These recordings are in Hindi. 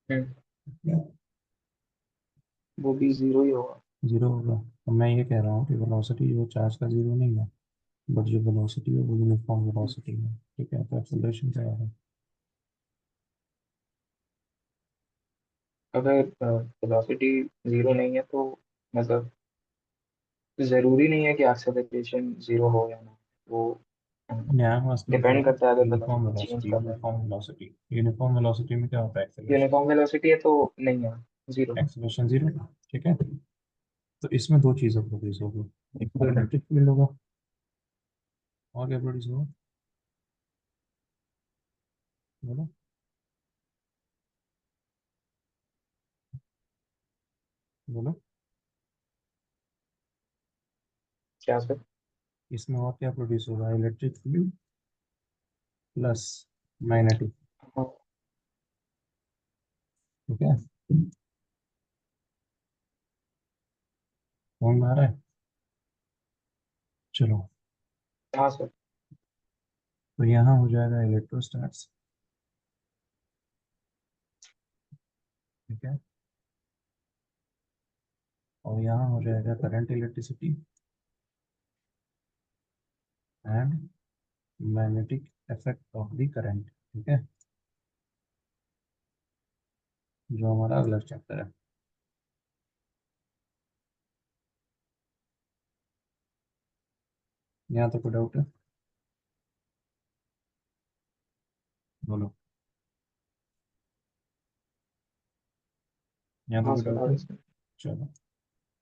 हम्म, वो भी जीरो ही होगा। जीरो होगा। तो मैं ये कह रहा हूँ कि वेलोसिटी जो चार्ज का जीरो नहीं है, बट जो वेलोसिटी है वो यूनिफॉर्म हम्म, वेलोसिटी है। ठीक है, तो एक्सेलरेशन क्या है? अगर वेलोसिटी जीरो नहीं है तो मतलब जरूरी नहीं है कि एक्सेलरेशन जीरो हो या ना। वो न्याय वास्तव में क्या डिपेंड है? करता है अगर यूनिफॉर्म वेलोसिटी चेंज वेलोसिटी, कर रहा है। यूनिफॉर्म वेलोसिटी, यूनिफॉर्म वेलोसिटी में क्या होता है? एक्सेलरेशन। यूनिफॉर्म वेलोसिटी है तो नहीं है, जीरो। Acceleration zero. ठीक है, तो इसमें दो चीज़ें प्रोड्यूस होगी। एक तो इलेक्ट्रिक फील्ड होगा, और क्या प्रोड्यूस होगा? बोलो। बोलो। क्या सर? इसमें और क्या प्रोड्यूस होगा? Electric field plus magnetic. हाँ। ठीक है, कौन आ रहा है? चलो, हाँ सर। तो यहाँ हो जाएगा इलेक्ट्रोस्टैट्स। ठीक है, और यहाँ हो जाएगा current electricity and magnetic effect of the current. ठीक है, जो हमारा अगला चैप्टर है। यहाँ तो कोई डाउट है? बोलो। यहाँ तो हाँ कोई सर, डाउट है? आगे सर। चलो,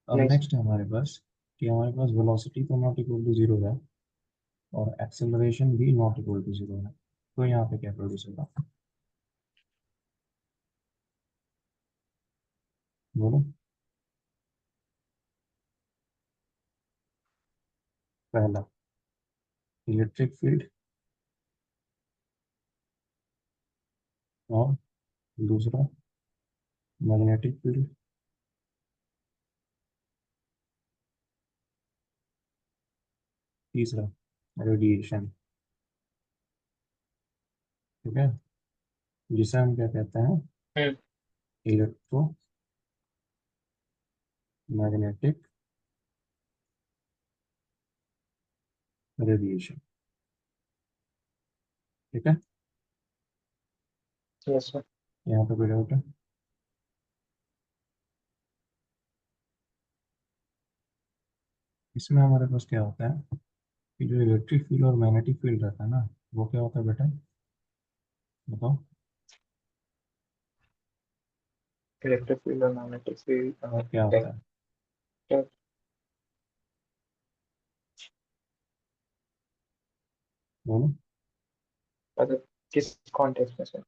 अब नहीं सर। नेक्स्ट है हमारे पास कि हमारे पास वेलोसिटी तो नॉट इक्वल टू जीरो है, और एक्सेलरेशन भी नॉट इक्वल टू जीरो है। तो यहाँ पे क्या प्रोड्यूस होगा? बोलो। पहला, इलेक्ट्रिक फील्ड, और दूसरा मैग्नेटिक फील्ड, तीसरा रेडिएशन। ठीक है, जिसे हम क्या कहते हैं? हम्म। Electromagnetic radiation. ठीक है, यस सर। यहाँ पे कोई डाउट है? इसमें हमारे पास क्या होता है कि जो इलेक्ट्रिक फील्ड और मैग्नेटिक फील्ड रहता है ना, वो क्या होता है बेटा? बताओ। इलेक्ट्रिक फील्ड और मैग्नेटिक फील्ड क्या होता है? वेक्टर। बोलो। मतलब किस कॉन्टेक्स्ट में sir?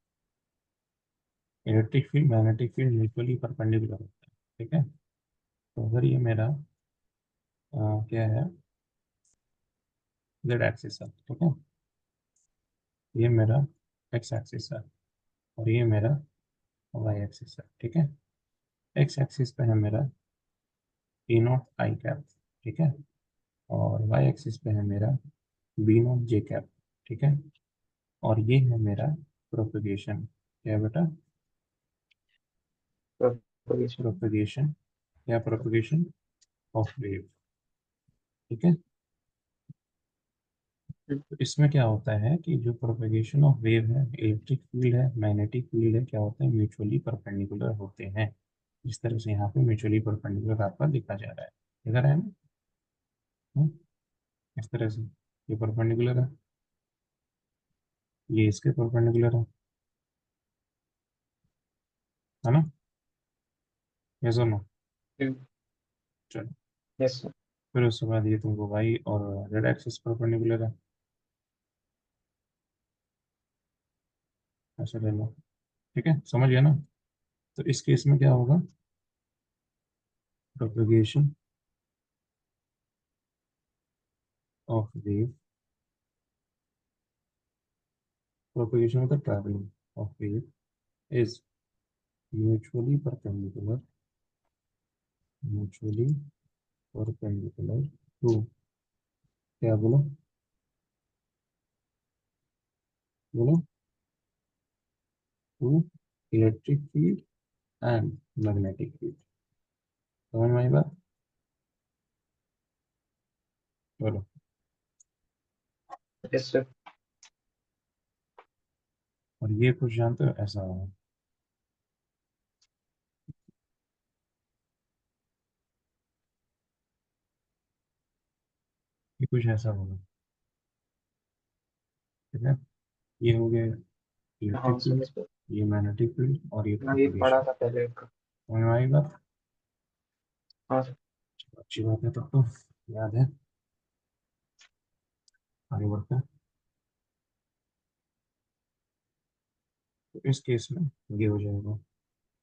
Electric field magnetic field mutually perpendicular होता है। ठीक है, तो अगर ये मेरा क्या है? जेड एक्सिस है। ठीक है, ये मेरा एक्स एक्सिस है, और ये मेरा वाई एक्सिस है। ठीक है, एक्स एक्सिस पे है मेरा ई नॉट आई कैप। ठीक है, और वाई एक्सिस पे है मेरा बी नॉट जे कैप। ठीक है, और ये है मेरा प्रोपगेशन। क्या है बेटा? प्रोपगेशन। प्रोपगेशन, या प्रोपगेशन ऑफ वेव। ठीक है, तो इसमें क्या होता है कि जो प्रोपगेशन ऑफ वेव है, इलेक्ट्रिक फील्ड है, मैग्नेटिक फील्ड है, क्या होते हैं? म्यूचुअली परपेंडिकुलर होते हैं। इस तरह से यहाँ पे म्यूचुअली परपेंडिकुलर आपका लिखा जा रहा है। लिखा रहा है ना? हम्म, इस तरह से ये परपेंडिकुलर है, ये इसके परपेंडिकुलर है ना? यस और नो? चलो, यस सर। फिर उसके बाद ये तुमको वाई और जेड एक्सिस परपेंडिकुलर है। ऐसे ले लो। ठीक है, समझ गया ना? तो इस केस में क्या होगा? प्रोपगेशन ऑफ वेव, प्रोपगेशन मतलब travelling of wave is mutually perpendicular, mutually perpendicular to, क्या बोलो? बोलो। To electric field and magnetic field. समझ में आई बात? बोलो। Yes sir. और ये कुछ जानते हो ऐसा होगा, ये कुछ ऐसा होगा, ठीक है? ये हो गया हाँ इलेक्ट्रिक फील्ड, समझ गया। ये मैग्नेटिक फील्ड और ये मैं ये पढ़ा प्रोपगेशन। था पहले का। समझ में आई बात? हाँ सर। अच्छी बात है, तब तो याद है। आगे बढ़ते हैं। तो इस केस में ये हो जाएगा।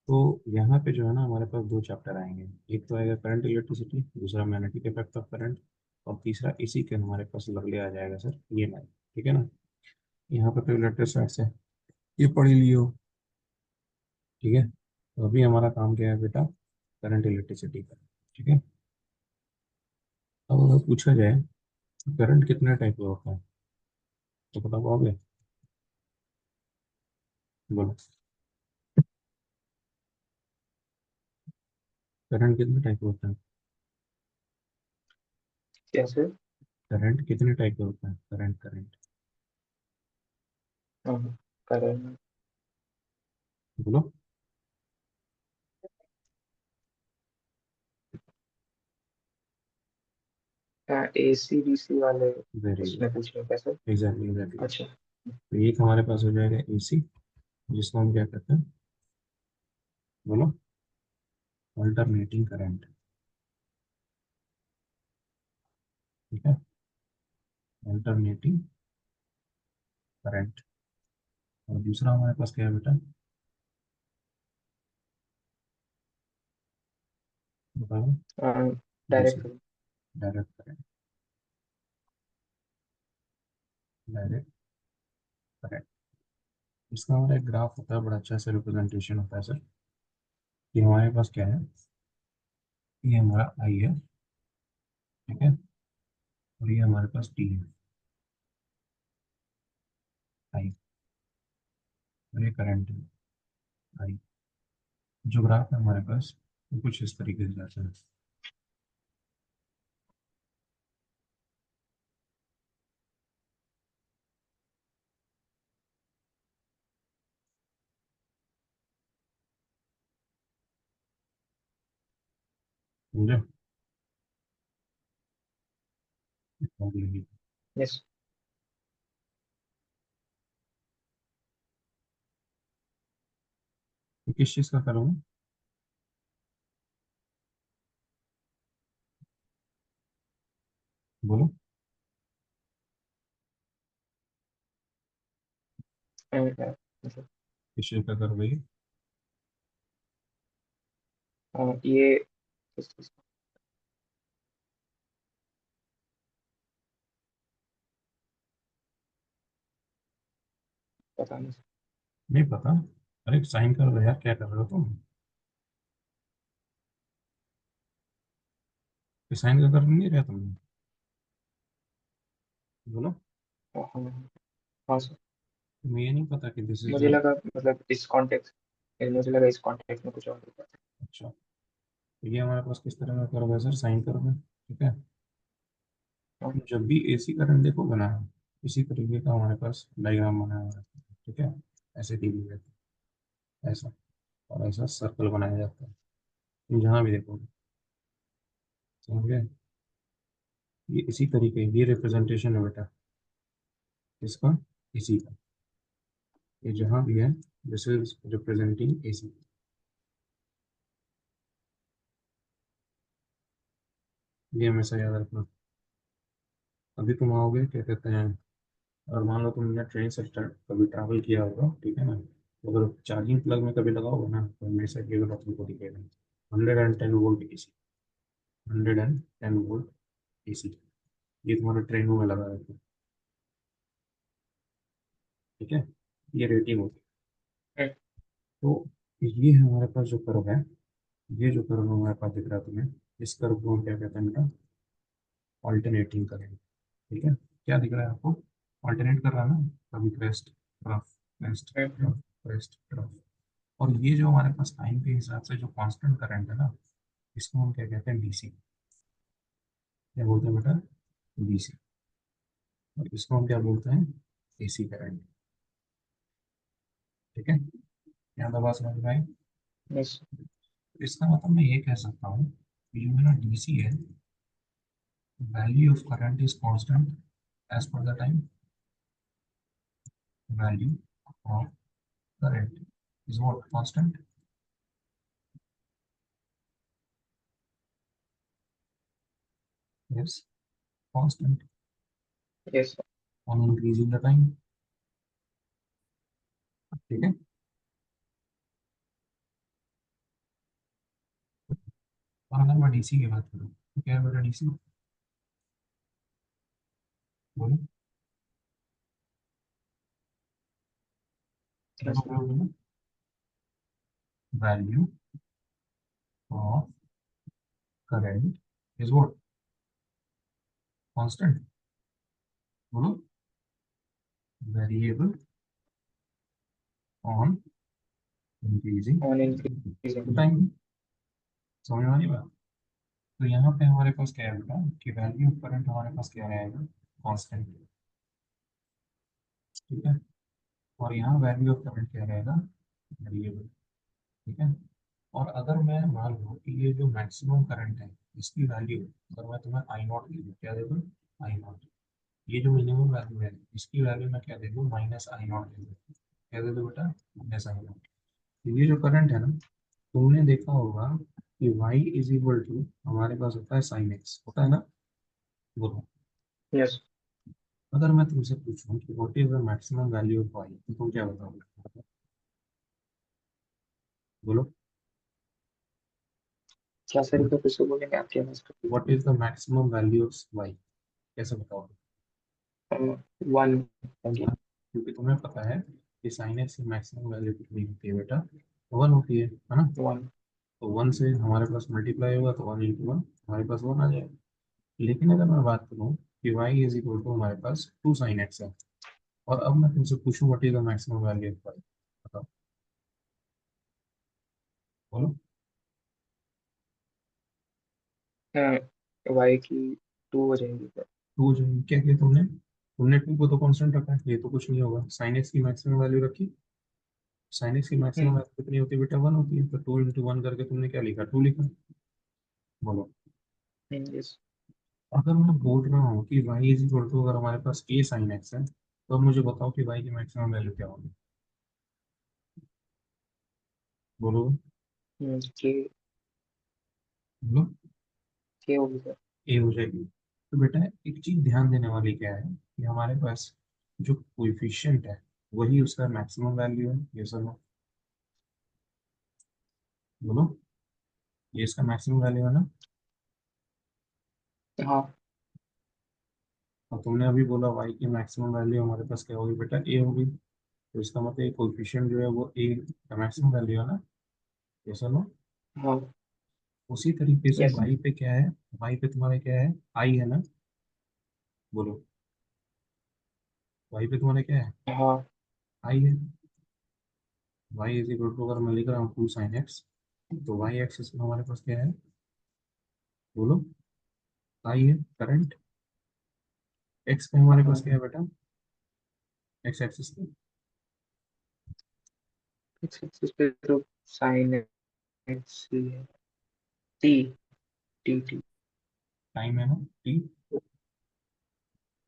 तो यहाँ पे जो है ना हमारे पास दो चैप्टर आएंगे। एक तो आएगा करंट इलेक्ट्रिसिटी, दूसरा मैग्नेटिक इफेक्ट ऑफ करंट, और तीसरा इसी के हमारे पास लगले आ जाएगा सर EMI। ठीक है ना? यहाँ पे तो इलेक्ट्रिक साइड से ये पढ़ ही लियो। ठीक है, तो अभी हमारा काम क्या है बेटा? करंट इलेक्ट्रिसिटी का। ठीक है, अब अगर पूछा जाए करंट कितने टाइप का होता है तो बता पाओगे? बोलो। करंट कितने टाइप का होता है? कैसे? करंट कितने टाइप का होता है? करंट करंट हाँ, करंट। बोलो। क्या AC DC वाले वेरी गुड। उसमें पूछ रहे हो कैसे? Exactly exactly. अच्छा। तो एक हमारे पास हो जाएगा AC, जिसको हम क्या कहते हैं? बोलो। Alternating current. ठीक है, अल्टरनेटिंग करंट। और दूसरा हमारे पास क्या है बेटा? बताओ। Direct. DC, direct current. Direct current. इसका हमारा एक ग्राफ होता है, बड़ा अच्छा से रिप्रेजेंटेशन होता है सर। कि हमारे पास क्या है? ये हमारा I है, ठीक है, और ये हमारे पास T है। I, और ये करंट है I। जो ग्राफ है हमारे पास वो कुछ इस तरीके से जाता है। समझे? और ये यस। ये किस चीज़ का करूँ? बोलो। मतलब किस चीज़ का करूँ ये? ये किस चीज़ का? पता नहीं। नहीं पता? अरे साइन कर दो यार, क्या कर रहे हो तुम? साइन का कर नहीं रहे तुम? बोलो। हाँ हाँ। हाँ सर। तुम्हें ये नहीं पता कि दिस इज मुझे लगा मतलब इस कॉन्टेक्स्ट, मुझे लगा इस कॉन्टेक्स्ट में कुछ और होगा। अच्छा, तो ये हमारे पास किस तरह का कर्व है सर? साइन कर्व है, ठीक है। हाँ। जब भी AC करंट देखोगे ना, इसी तरीके का हमारे पास डायग्राम बना हुआ है, ठीक है। ऐसे दी हुई है, ऐसा, और ऐसा सर्कल बनाया जाता है। तुम जहाँ भी देखोगे, समझ गए? ये इसी तरीके, ये रिप्रेजेंटेशन है बेटा इसका, इसी का। ये जहाँ भी है, दिस इज रिप्रेजेंटिंग AC। ये हमेशा याद रखना। अभी तुम आओगे क्या कहते हैं, और मान लो तुमने ट्रेन से कभी ट्रैवल किया होगा, ठीक है ना, तो अगर चार्जिंग प्लग में कभी लगाओगे ना तो हमेशा ये वाला तुमको दिखेगा, 110 वोल्ट AC। 110 वोल्ट AC, ये तुम्हारे ट्रेनों में लगा रहता है, ठीक है। ये रेटिंग होती हम्म, है। तो ये है हमारे पास जो कर्व है, ये जो कर्व हमारे पास दिख रहा है तुम्हें, इस कर्व को हम क्या कहते हैं बेटा? ऑल्टरनेटिंग करेंगे, ठीक है। क्या दिख रहा है आपको? ऑल्टरनेट कर रहा है ना, कभी क्रेस्ट ट्रफ, क्रेस्ट हम्म, ट्रफ, क्रेस्ट ट्रफ। और ये जो हमारे पास टाइम के हिसाब से जो कांस्टेंट करंट है ना, इसको हम क्या कहते हैं, डीसी। क्या बोलते हैं बेटा? डीसी। और इसको हम क्या बोलते हैं? AC current. ठीक है, यहाँ दबा समझ में आई? यस। तो इसका मतलब मैं ये कह सकता हूँ कि जो मेरा डीसी है, value of current is constant as per the time. Value of current is what? Constant. Yes, constant yes. On increasing the time. ठीक है, और अगर मैं डीसी की बात करूँ तो क्या है मेरा डीसी? बोलो, क्या यस। बोलोगे ना? Value of current is what? Constant. बोलो, variable on increasing on increasing. Time. समझ में आ रही बात? तो यहाँ पे हमारे पास क्या है बेटा, कि वैल्यू ऑफ करंट हमारे पास क्या रहेगा? कांस्टेंट। ठीक है, और यहाँ वैल्यू ऑफ करंट क्या रहेगा? वेरिएबल। ठीक है, और अगर मैं मान लो कि ये जो मैक्सिमम करंट है, इसकी वैल्यू अगर मैं तुम्हें आई नॉट दे दूँ, क्या दे दूँ? आई नॉट। ये जो मिनिमम वैल्यू है, इसकी वैल्यू मैं क्या दे दूँ? माइनस आई नॉट दे दूँ। क्या दे दूँ बेटा? Minus I not. तो ये जो करंट है ना, तुमने देखा होगा कि y इज इक्वल टू हमारे पास होता है साइन एक्स, होता है ना? बोलो, यस। अगर मैं तुमसे पूछूं कि what is the maximum value of y, तो तुम क्या बताओगे? बोलो, क्या सर, को फिर से बोलेंगे? आपकी आवाज कटी what is the maximum value of y, कैसे बताओगे? थी। वन होगी। हाँ, क्योंकि तुम्हें पता है कि साइन एक्स की मैक्सिमम वैल्यू कितनी होती है बेटा? वन होती है ना? वन। तो वन से हमारे पास मल्टीप्लाई होगा तो वन इंटू वन हमारे पास वन आ जाएगा। लेकिन अगर मैं बात करूँ कि y इज इक्वल टू हमारे पास टू साइन एक्स है, और अब मैं तुमसे पूछूं what is the maximum value of y, बताओ। बोलो, वाई की टू हो जाएगी सर। टू जो क्या किया तुमने? तुमने टू को तो कांस्टेंट रखा है, ये तो कुछ नहीं होगा। साइन एक्स की मैक्सिमम वैल्यू रखी, साइन एक्स की मैक्सिमम हम्म। वैल्यू कितनी होती है बेटा? वन होती है। तो टू इंटू वन करके तुमने क्या लिखा? टू लिखा। बोलो, यस। अगर मैं बोल रहा हूँ कि y इज इक्वल टू, अगर हमारे पास a साइन एक्स है, तो अब मुझे बताओ कि y की मैक्सिमम वैल्यू क्या होगी? बोलो, के बोलो। के होगी सर। a हो जाएगी। तो बेटा एक चीज ध्यान देने वाली क्या है, कि हमारे पास जो कोएफिशिएंट है वही उसका मैक्सिमम वैल्यू है, ये सब। बोलो, ये इसका मैक्सिमम वैल्यू है ना? हाँ। और तुमने अभी बोला y की मैक्सिमम वैल्यू हमारे पास क्या होगी बेटा? a होगी। तो इसका मतलब ये कोएफिशिएंट जो है वो a का मैक्सिमम वैल्यू है ना? ये सब। हाँ। उसी तरीके से यस। y पे क्या है? y पे तुम्हारा क्या है? i है ना? बोलो, y पे तुम्हारा क्या है? हाँ। i है। y इज इक्वल टू, अगर मैं लिख रहा हूँ टू साइन एक्स, तो y एक्सिस में हमारे पास क्या है? बोलो, i है करंट। x पे हमारे पास हाँ। क्या है बेटा? x एक्सिस पे एक्स एक्सिस पे तो साइन एक्स ही है। टी। T T. टाइम है ना? t। हाँ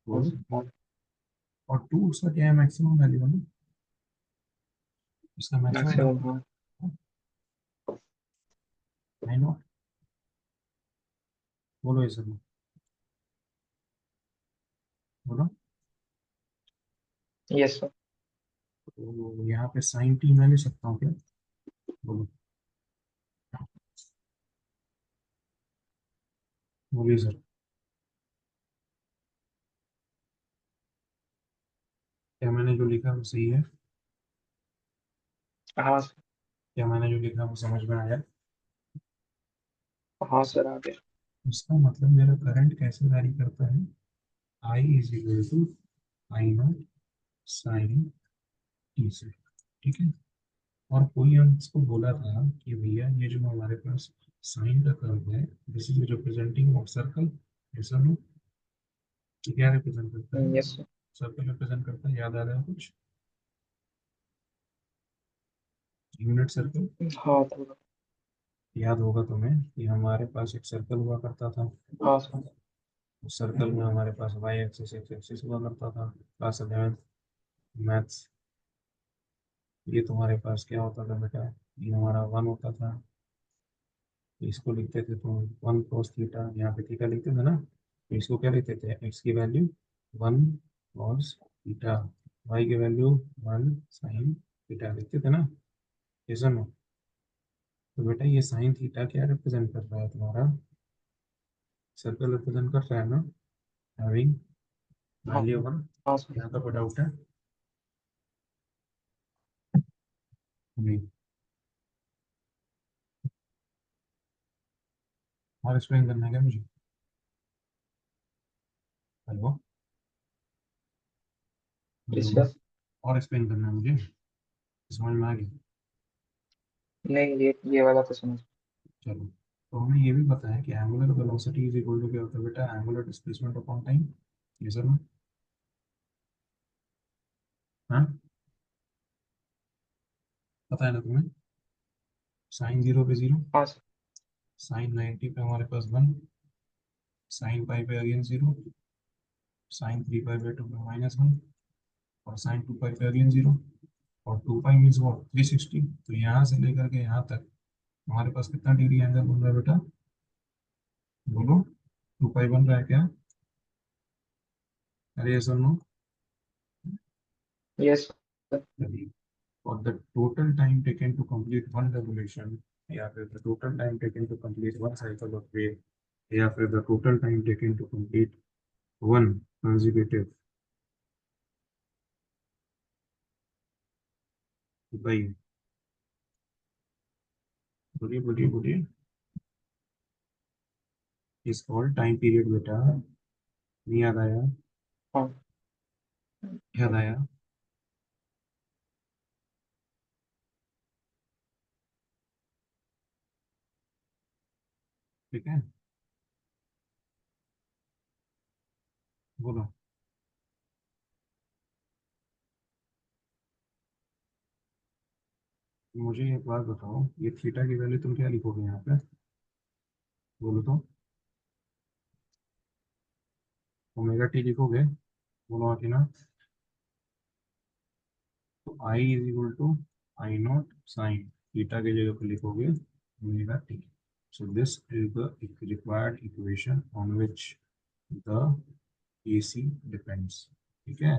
बोलो, सर, हाँ। और टू उसका क्या है? मैक्सिमम वैल्यू है ना? इसका मैक्सिमम मैक्सिमम, वैल्यू हाँ। है ना? बोलो ये सब। बोलो, यस सर। तो यहाँ पे साइन टी मैं ले सकता हूँ क्या? बोलो, बोलिए सर। क्या मैंने जो लिखा वो सही है? हाँ सर। क्या मैंने जो लिखा वो समझ में आया? हाँ सर, आ गया। इसका मतलब मेरा करंट कैसे वैरी करता है? I is equal to I not sine t से। ठीक है, और कोई हम इसको बोला था कि भैया ये जो हमारे पास साइन का कर्व है, this is representing of circle, ऐसा नो, क्या रिप्रेजेंट करता है? Yes sir. सर्कल रिप्रेजेंट करता है, याद आ रहा है कुछ? यूनिट सर्कल, हाँ थोड़ा। याद होगा तुम्हें कि हमारे पास एक सर्कल हुआ करता था। हाँ सर। उस सर्कल में हमारे पास वाई एक्सिस एक्स एक्सिस हुआ करता था। Class 11 maths. ये तुम्हारे पास क्या होता था बेटा? ये हमारा वन होता था। इसको लिखते थे तो वन कोस थीटा, यहाँ पे थीटा लिखते थे ना, तो इसको क्या लिखते थे? एक्स की value one cos theta, y की वैल्यू वन साइन थीटा लिखते थे ना, ये सुनो। तो बेटा ये साइन थीटा क्या रिप्रेजेंट कर रहा है तुम्हारा? सर्कल रिप्रेजेंट कर रहा है ना, हैविंग हाँ। Value one. हाँ सर। यहाँ का कोई डाउट है? नहीं। और एक्सप्लेन करना है क्या मुझे? हेलो? हेलो? डिस्कस। और एक्सप्लेन करना है मुझे? समझ में आ गया? नहीं, ये वाला तो समझ। चलो, तो हमें ये भी पता है कि angular velocity is equal to क्या होता है बेटा? Angular displacement upon time. ये सर ना? हाँ, पता है ना तुम्हें? साइन जीरो पे जीरो, हाँ सर। साइन 90 पे हमारे पास वन, साइन पाई पे अगेन जीरो, साइन 3 पाई पे टू पे माइनस वन, और साइन 2 पाई पे अगेन जीरो, और 2 पाई मीन्स वॉट? 360। तो यहाँ से लेकर के यहाँ तक हमारे पास कितना डिग्री एंगल बन रहा है बेटा? बोलो, 2 पाई बन रहा है क्या? अरे सर नो। Yes sir. और the total time taken to complete one revolution, या फिर the total time taken to complete one cycle of wave, या फिर the total time taken to complete one consecutive, भाई बोलिए बोलिए बोलिए, इज कॉल्ड टाइम पीरियड बेटा। नहीं याद आया? हाँ। याद आया? ठीक है, बोलो। मुझे एक बात बताओ, ये थीटा की वैल्यू तुम क्या लिखोगे यहाँ पे? बोलो तो। ओमेगा टी लिखोगे? बोलो आती ना। तो I is equal to I not sine theta की जगह पे लिखोगे omega t. So this is the required equation on which the AC depends. ठीक है,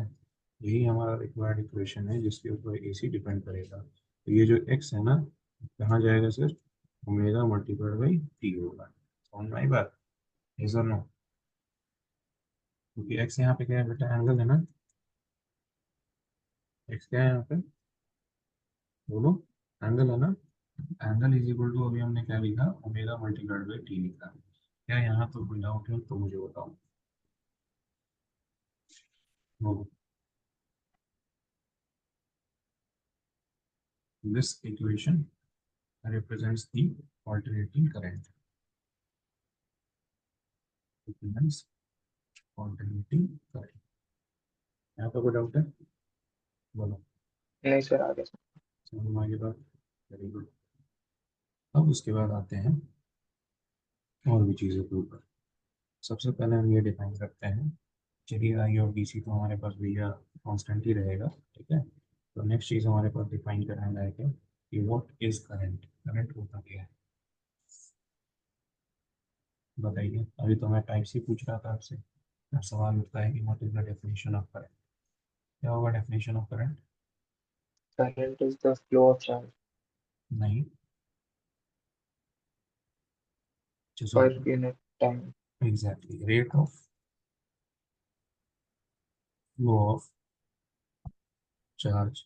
यही हमारा रिक्वायर्ड इक्वेशन है जिसके ऊपर एसी डिपेंड करेगा। तो ये जो एक्स है ना, कहाँ जाएगा sir? Omega multiplied by T होगा। समझ में आई बात? यस और नो? क्योंकि एक्स यहाँ पे क्या है बेटा? एंगल है ना। एक्स क्या है यहाँ पे? बोलो, एंगल है ना। एंगल इज इक्वल टू, अभी हमने क्या लिखा? ओमेगा मल्टीप्लाइड बाई टी लिखा। क्या यहाँ तो कोई डाउट है तो मुझे बताओ। बोलो। This equation represents the alternating current, represents alternating current। यहाँ पे कोई डाउट है? बोलो। नहीं सर, आगे सर। समझ में आ गई बात? Very good. अब उसके बाद आते हैं और भी चीज़ों के ऊपर। सबसे पहले हम ये डिफाइन करते हैं, चलिए आई और डी सी तो हमारे पास भैया कांस्टेंट ही रहेगा। ठीक है, तो नेक्स्ट चीज़ हमारे पास डिफाइन करना लायक है कि व्हाट इज करंट। करंट होता क्या है? बताइए। अभी तो मैं टाइप सी पूछ रहा था आपसे, अब सवाल उठता है कि what is the definition of current. क्या होगा definition of current? Current is the flow of charge नहीं, per unit time. Exactly, rate of flow of charge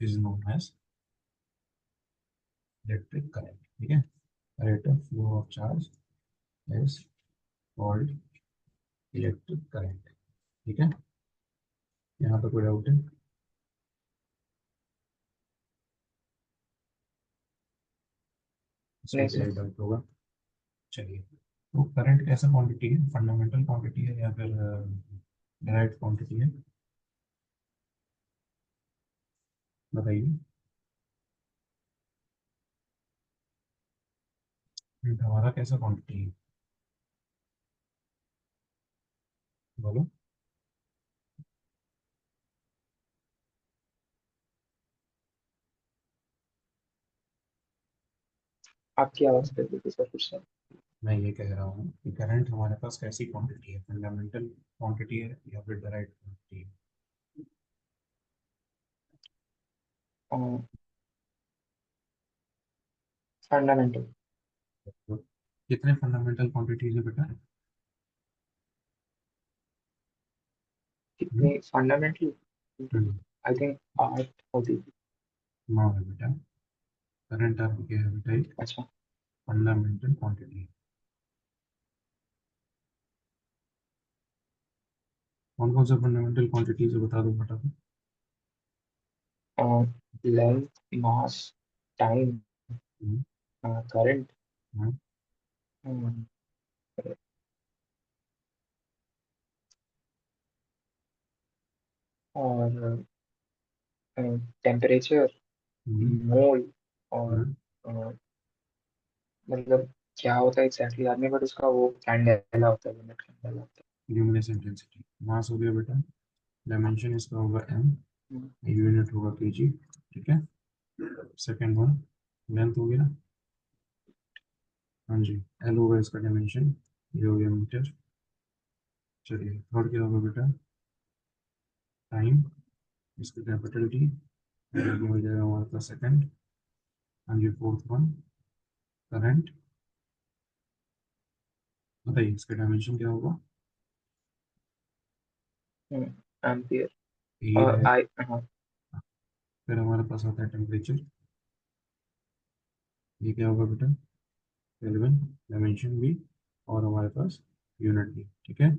is known as electric current. ठीक है, rate of flow of charge is called electric current. ठीक है, यहाँ पे कोई डाउट है? इसको नहीं क्या सर। डाउट होगा? चलिए, तो करंट कैसा क्वांटिटी है? फंडामेंटल क्वांटिटी है या फिर डायरेक्ट क्वांटिटी है? बताइए। हमारा कैसा क्वांटिटी है? बोलो। आपकी आवाज़ कर दीजिए सर कुछ सर। मैं ये कह रहा हूँ कि करंट हमारे पास कैसी क्वांटिटी है? फंडामेंटल क्वांटिटी है या फिर डायरेक्ट क्वांटिटी है? फंडामेंटल। तो कितने फंडामेंटल क्वांटिटीज है बेटा? हम्म? कितनी फंडामेंटल? हम्म, आई थिंक 8 होती थी। 9 है बेटा। करंट आपकी क्या है बेटा? एक अच्छा। फंडामेंटल क्वांटिटी है। कौन कौन सा फंडामेंटल क्वांटिटीज है बता दो बेटा। लेंथ, मास, टाइम, हम्म, करंट, हम्म, और टेम्परेचर, हम्म, मोल, और हम्म। अ, मतलब क्या होता है एग्जैक्टली याद नहीं, बट उसका वो कैंडेला होता है, यूनिट कैंडेला होता ल्यूमिनेस इंटेंसिटी। मास हो गया बेटा। डायमेंशन इसका होगा एम। है। यूनिट होगा केजी। ठीक है। सेकेंड वन, लेंथ हो गया। हाँ जी। एल होगा इसका डायमेंशन। ये हो गया मीटर। चलिए, थर्ड क्या होगा बेटा? टाइम। इसका कैपिटल टी। ये हो जाएगा हमारे पास सेकेंड। हाँ जी, फोर्थ वन, करंट। बताइए इसका डायमेंशन क्या होगा? एम्पियर। ये और है। आई, हाँ। फिर हमारे पास आता है टेम्परेचर। ये क्या होगा बेटा? केल्विन। डायमेंशन भी, और हमारे पास यूनिट भी। ठीक है।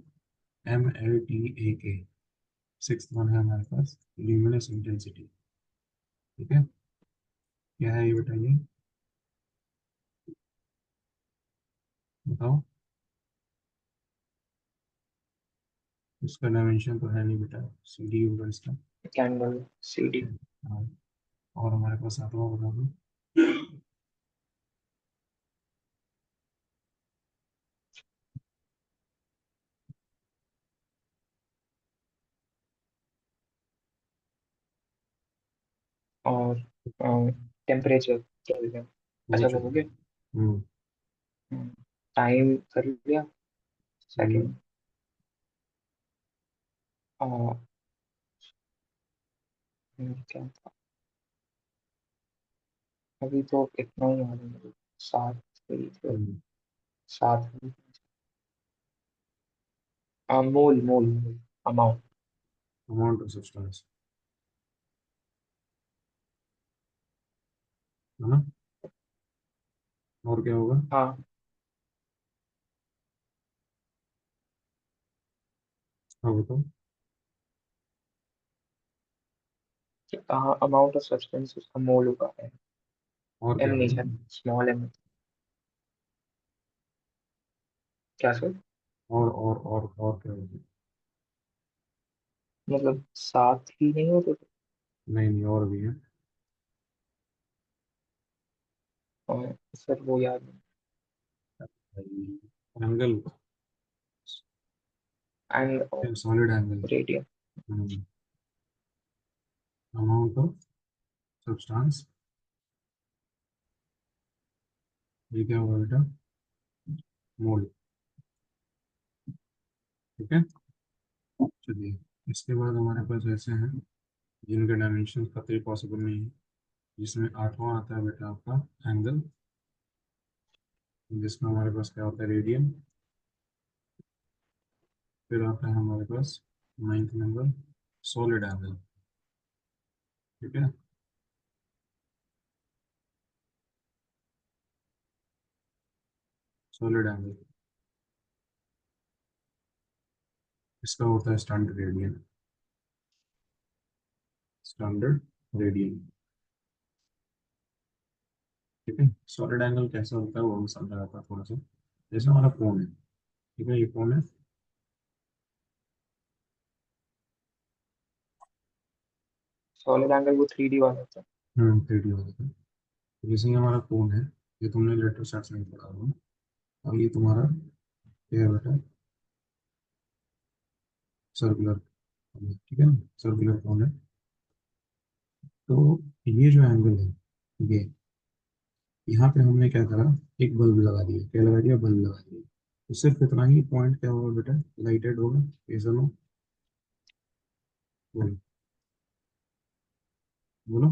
MLTA। सिक्स वन है हमारे पास ल्यूमिनस इंटेंसिटी। ठीक है। क्या है ये बताइए, बताओ। इसका डायमेंशन तो है नहीं बेटा, CD होगा इसका। Candle, CD. हाँ। और हमारे पास आठवां बता दो। और टेम्परेचर, केल्विन। वो अच्छा वो हो चलो। गया। हम्म, टाइम कर लिया, हम्म, सेकंड। क्या था अभी तो इतना ही याद है मुझे। सात, फिर हम्म। सात। मोल, मोल, मोल, अमाउंट। अमाउंट ऑफ सब्सटेंस, है ना? और क्या होगा? हाँ। हाँ बताओ। अमाउंट ऑफ सब्सटेंस उसका मोल होगा एम। और एम क्या नहीं होगा? Sir, small m. क्या सर? और क्या होगा? मतलब सात ही नहीं होते थे? नहीं नहीं, और भी है। सर वो याद नहीं। Angle. And solid angle. Radian. Amount of substance. ये क्या होगा बेटा? मोल। ठीक है। चलिए, इसके बाद हमारे पास ऐसे हैं जिनके डायमेंशन कतई पॉसिबल नहीं है, जिसमें आठवां आता है बेटा आपका एंगल, जिसमें हमारे पास क्या होता है? रेडियन। फिर आता है हमारे पास नाइन्थ नंबर, सॉलिड एंगल। ठीक है। सॉलिड एंगल, इसका होता है स्टैंडर्ड रेडियन। Standard radian. ठीक है। सॉलिड एंगल कैसा होता है वो हम समझा जाता है थोड़ा सा। जैसे हमारा कोण है, ठीक है, ये कोण है। सॉलिड एंगल वो 3D वाला होता है। 3D होता है। तो जैसे ये हमारा कोण है, ये तुमने इलेक्ट्रो स्टैटिक्स में पढ़ा होगा। और ये तुम्हारा क्या है बेटा, सर्कुलर, ठीक है ना, सर्कुलर कोण है। तो ये जो एंगल है, ये यहाँ पे हमने क्या करा, एक बल्ब लगा दिया, क्या लगा दिया, बल्ब लगा दिया। तो सिर्फ इतना ही पॉइंट क्या होगा बेटा, लाइटेड होगा। ये सुनो, बोलो, बोलो।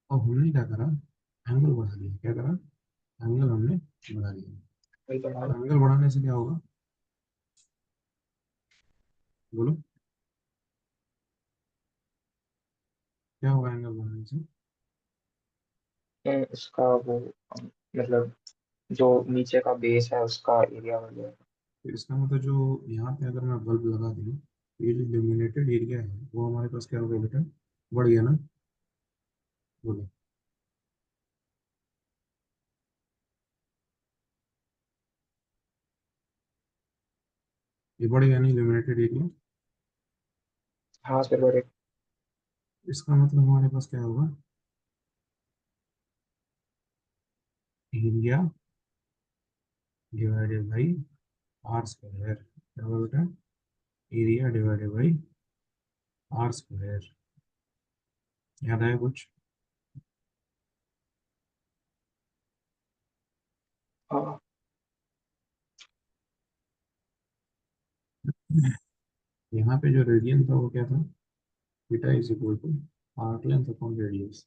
अब हमने क्या करा, एंगल बढ़ा दिया, क्या करा, एंगल हमने बढ़ा दिया। वही तो तो हमारा। एंगल बढ़ाने से क्या होगा, बोलो, क्या होगा एंगल बढ़ाने से। उसका वो मतलब जो नीचे का बेस है उसका एरिया वगैरह। तो इसका मतलब जो यहाँ पे अगर मैं बल्ब लगा दूँ, तो ये जो इल्यूमिनेटेड एरिया है वो हमारे पास क्या होगा बेटा, बढ़ गया ना, बोलो। ये बढ़ गया नहीं इल्यूमिनेटेड एरिया। हाँ सर बड़े। इसका मतलब हमारे पास क्या होगा, area divided by r square, क्या होगा बेटा, area divided by r square. याद आया कुछ। हाँ। यहाँ पे जो रेडियन था वो क्या था, theta is equal to arc length upon radius.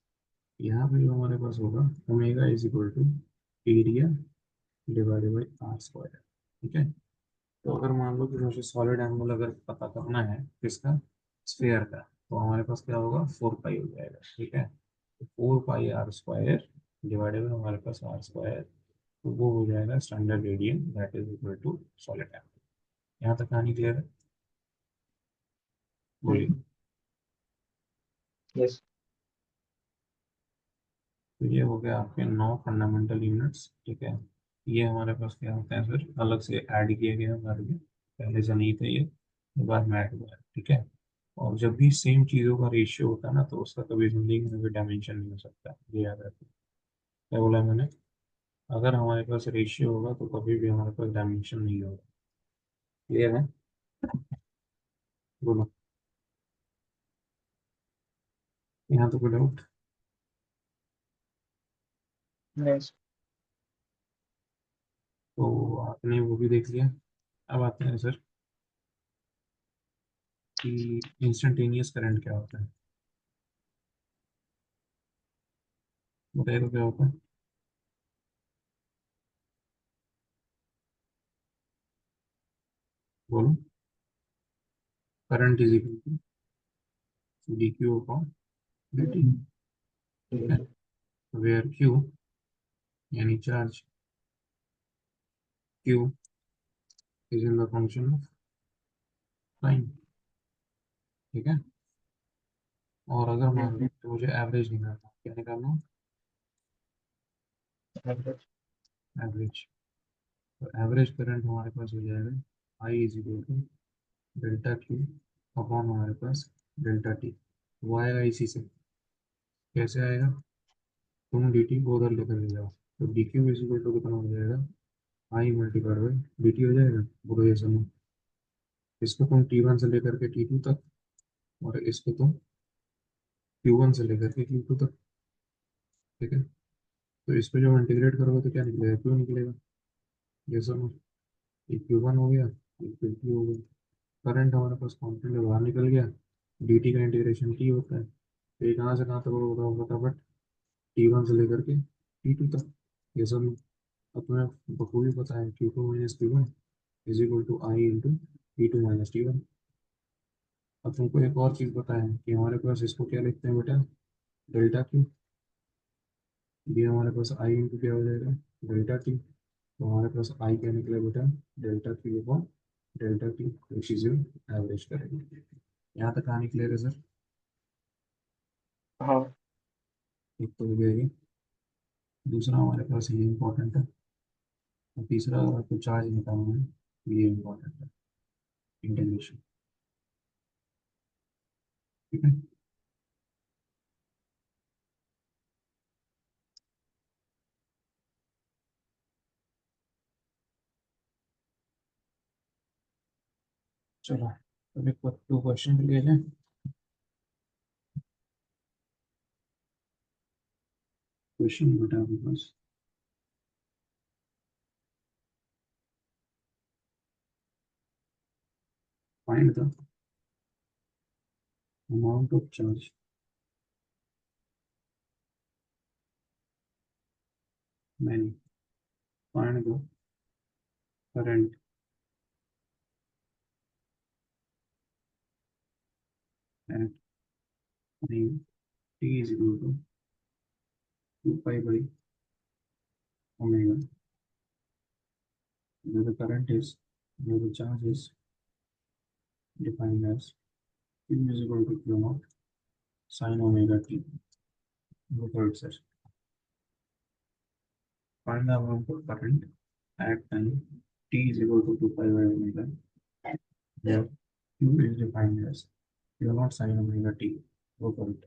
यहाँ पे जो हमारे पास होगा, omega is equal to area divided by r square. ठीक है। तो अगर मान लो कि मुझे सॉलिड एंगल अगर पता करना है किसका, स्फेयर का, तो हमारे पास क्या होगा, 4 पाई हो जाएगा। ठीक है। तो 4 pi r square divided by हमारे पास आर स्क्वायर, तो वो हो जाएगा standard radian, that is equal to solid angle. यहाँ तक कहानी क्लियर है, बोलिए। यस। तो ये हो गया आपके 9 फंडामेंटल यूनिट्स। ठीक है। ये हमारे पास क्या होते हैं सर, अलग से ऐड किए गए हैं हमारे लिए, पहले से नहीं थे ये, तो बाद में ऐड हुआ है। ठीक है। और जब भी सेम चीज़ों का रेशियो होता है ना, तो उसका कभी जिंदगी में कोई डायमेंशन नहीं हो सकता, ये याद रखो। क्या बोला मैंने, अगर हमारे पास रेशियो होगा तो कभी भी हमारे पास डायमेंशन नहीं होगा। क्लियर है, बोलो। यहाँ तो कोई डाउट। यस। तो आपने वो भी देख लिया। अब आते हैं सर कि इंस्टेंटेनियस करंट क्या होता है, बताइए तो क्या होता है, बोलो। Current is equal to d q upon d t. ठीक है। देखिए। वेयर क्यू यानी charge, q is in the function of time. ठीक है। और अगर मान लो तो मुझे एवरेज निकालना है, क्या निकालना एवरेज। है, एवरेज। तो एवरेज करंट हमारे पास हो जाएगा I is equal to delta Q upon हमारे पास डेल्टा टी। वो आएगा इसी से, कैसे आएगा, तुम डी टी को उधर लेकर ले जाओ, तो d q is equal to कितना हो जाएगा, I multiplied by d t हो जाएगा। बोलो ये समझ, इसको तुम टी वन से लेकर के टी टू तक, और इसको तुम क्यू वन से लेकर के क्यू टू तक। ठीक है। तो इसको जब इंटीग्रेट करोगे तो क्या निकलेगा, क्यू निकलेगा। ये समझ, ये क्यू वन हो गया, ये क्यू टू हो गया। करंट हमारे पास कॉन्स्टेंट है, बाहर निकल गया। डी टी का इंटीग्रेशन टी होता है, तो ये कहाँ से कहाँ तक होगा फटाफट, टी वन से लेकर के टी टू तक। ये सब अब तुम्हें बखूबी पता है, q two minus q one is equal to I into t two minus t one. अब तुमको एक और चीज़ पता है कि हमारे पास इसको क्या लिखते हैं बेटा, डेल्टा क्यू। ये हमारे पास आई इंटू क्या हो जाएगा, डेल्टा टी। तो हमारे पास आई क्या निकला बेटा, delta Q upon delta T, which is your average करेंगे। यहाँ तक कहानी क्लियर है सर। हाँ। एक तो हो गया ये। दूसरा हमारे पास ये इंपॉर्टेंट है। और तीसरा तो चार्ज निकालना है, ये इंपॉर्टेंट है, इंटीग्रेशन। ठीक है। चलो, अब एक टू क्वेश्चन लिए जाए। क्वेश्चन बता आपके पास। Find the amount of charge, many, find the current at time t is equal to 2 pi by omega, where the current is, where the charge is defined as q is equal to q naught sin omega t. Look at it. Find the amount of current at time t is equal to 2 pi by omega, where q is defined as q naught sin omega t. Go for it.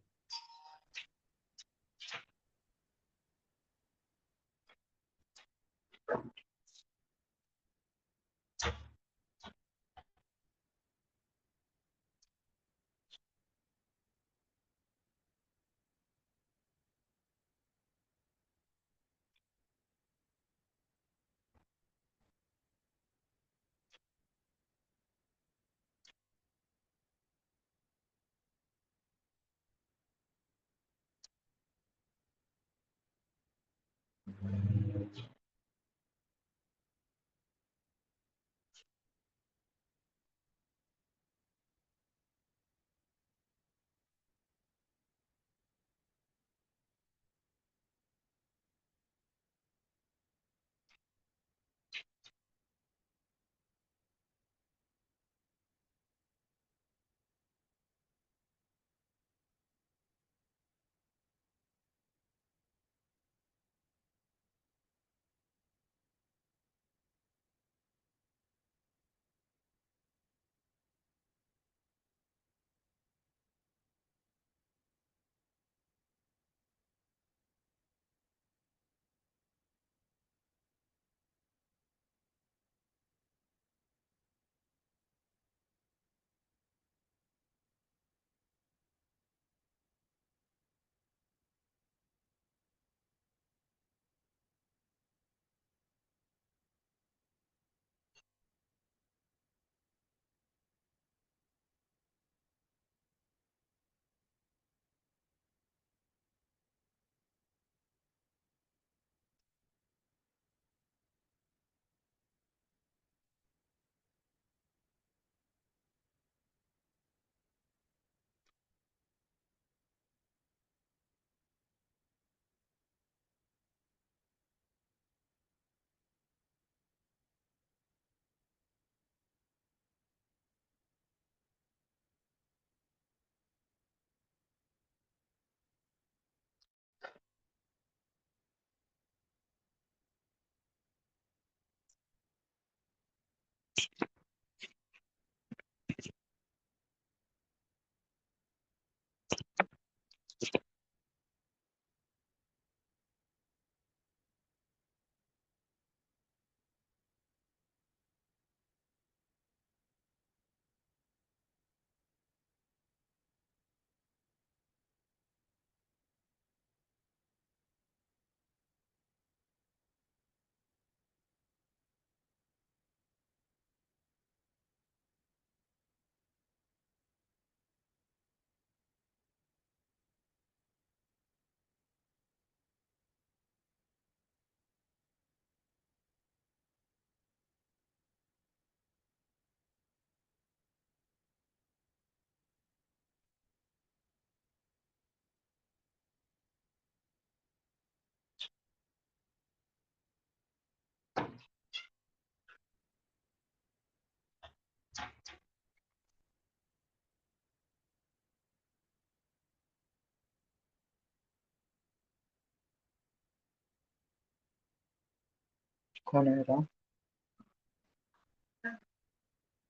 कौन है रहा?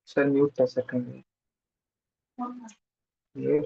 सर म्यूट था सेकंड। ये